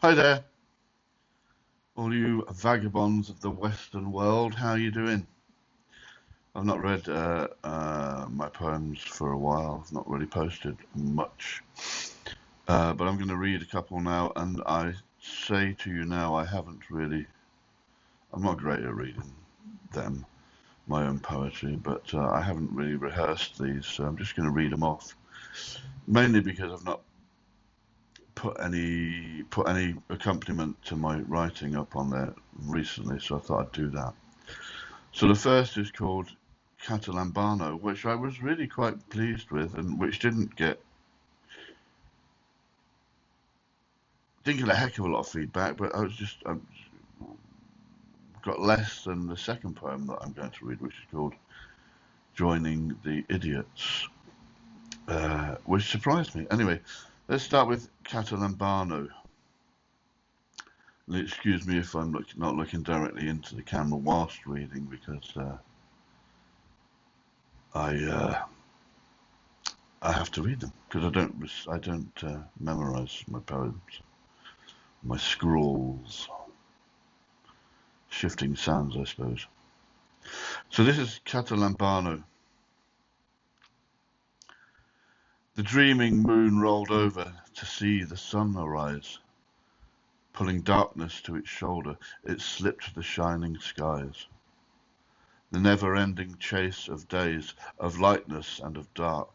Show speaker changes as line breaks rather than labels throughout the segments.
Hi there, all you vagabonds of the Western world. How are you doing? I've not read my poems for a while. I've not really posted much, but I'm going to read a couple now. And I say to you now, I haven't really. I'm not great at reading them, my own poetry, but I haven't really rehearsed these, so I'm just going to read them off. Mainly because I've not put any accompaniment to my writing up on there recently, so I thought I'd do that. So the first is called Katalambano, which I was really quite pleased with, and which didn't get a heck of a lot of feedback, but I got less than the second poem that I'm going to read, which is called Joining the Idiots, which surprised me. Anyway, let's start with Katalambano. Excuse me if I'm not looking directly into the camera whilst reading, because I have to read them because I don't memorize my poems, my scrawls, shifting sands, I suppose. So this is Katalambano. The dreaming moon rolled over to see the sun arise. Pulling darkness to its shoulder, it slipped the shining skies. The never-ending chase of days, of lightness and of dark,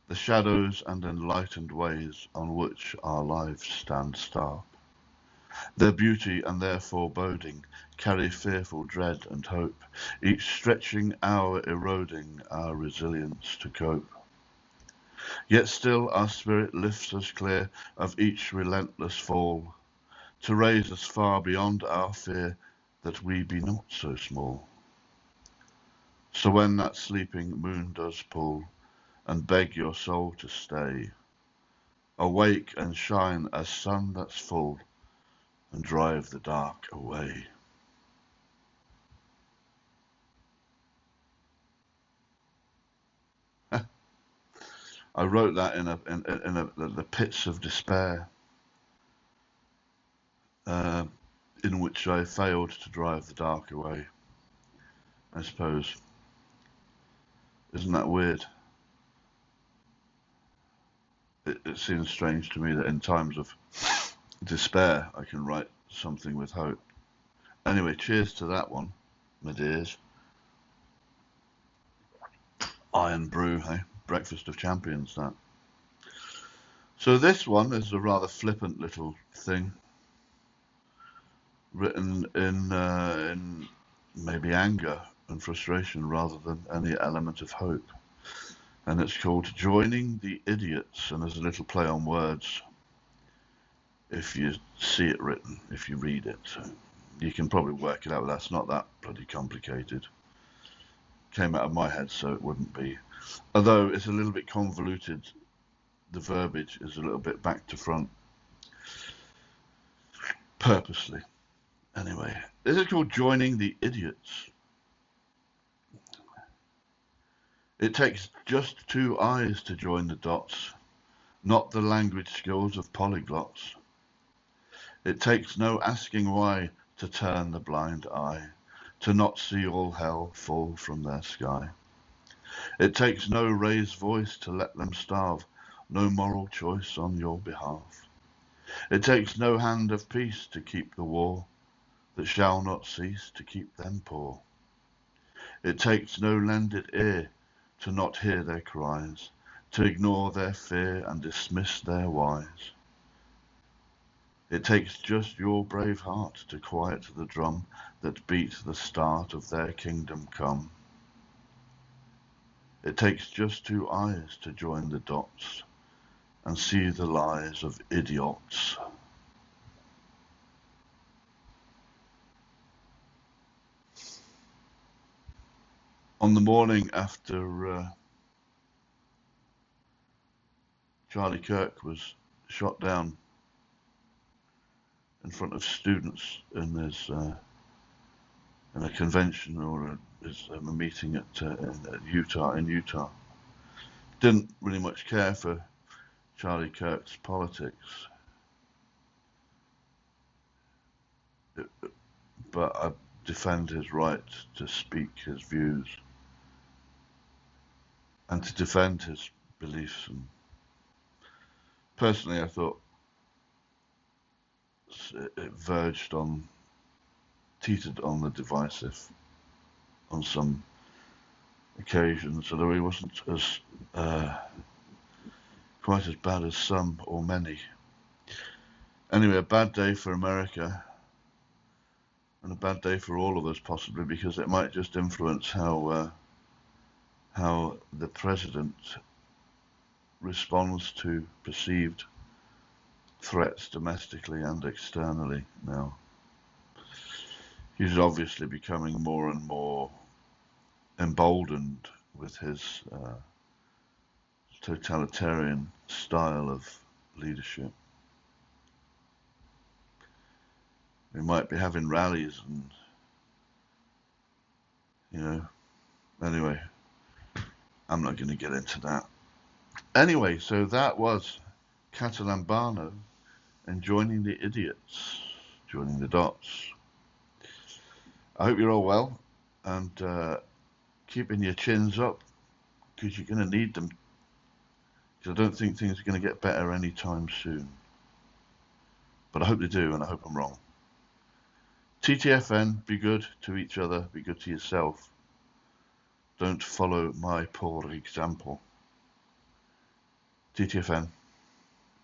the shadows and enlightened ways on which our lives stand stark. Their beauty and their foreboding carry fearful dread and hope, each stretching hour eroding our resilience to cope. Yet still our spirit lifts us clear of each relentless fall, to raise us far beyond our fear, that we be not so small. So when that sleeping moon does pull, and beg your soul to stay, awake and shine as sun that's full, and drive the dark away. I wrote that in the pits of despair, in which I failed to drive the dark away, I suppose. Isn't that weird? It seems strange to me that in times of despair I can write something with hope. Anyway, cheers to that one, my dears. Iron brew, hey? Breakfast of champions, that. So this one is a rather flippant little thing, written in maybe anger and frustration rather than any element of hope. And it's called Joining the Idiots, and there's a little play on words if you see it written, if you read it. So you can probably work it out, but that's not that bloody complicated. Came out of my head, so it wouldn't be. Although it's a little bit convoluted, the verbiage is a little bit back to front, purposely. Anyway, this is called Joining the Idiots. It takes just 2 eyes to join the dots, not the language skills of polyglots. It takes no asking why to turn the blind eye, to not see all hell fall from their sky. It takes no raised voice to let them starve, no moral choice on your behalf. It takes no hand of peace to keep the war, that shall not cease to keep them poor. It takes no lended ear to not hear their cries, to ignore their fear and dismiss their whys. It takes just your brave heart to quiet the drum that beat the start of their kingdom come. It takes just 2 eyes to join the dots and see the lies of idiots. On the morning after Charlie Kirk was shot down in front of students in a convention or a meeting in Utah. Didn't really much care for Charlie Kirk's politics. but I defend his right to speak his views and to defend his beliefs. And personally, I thought it teetered on the divisive on some occasions, although he wasn't as quite as bad as some or many. Anyway, a bad day for America, and a bad day for all of us possibly, because it might just influence how the president responds to perceived threats domestically and externally now. He's obviously becoming more and more emboldened with his totalitarian style of leadership. We might be having rallies and, anyway, I'm not going to get into that. Anyway, so that was Katalambano and Joining the Idiots, joining the dots. I hope you're all well and keeping your chins up, because you're going to need them. Because I don't think things are going to get better anytime soon. But I hope they do, and I hope I'm wrong. TTFN, be good to each other, be good to yourself. Don't follow my poor example. TTFN.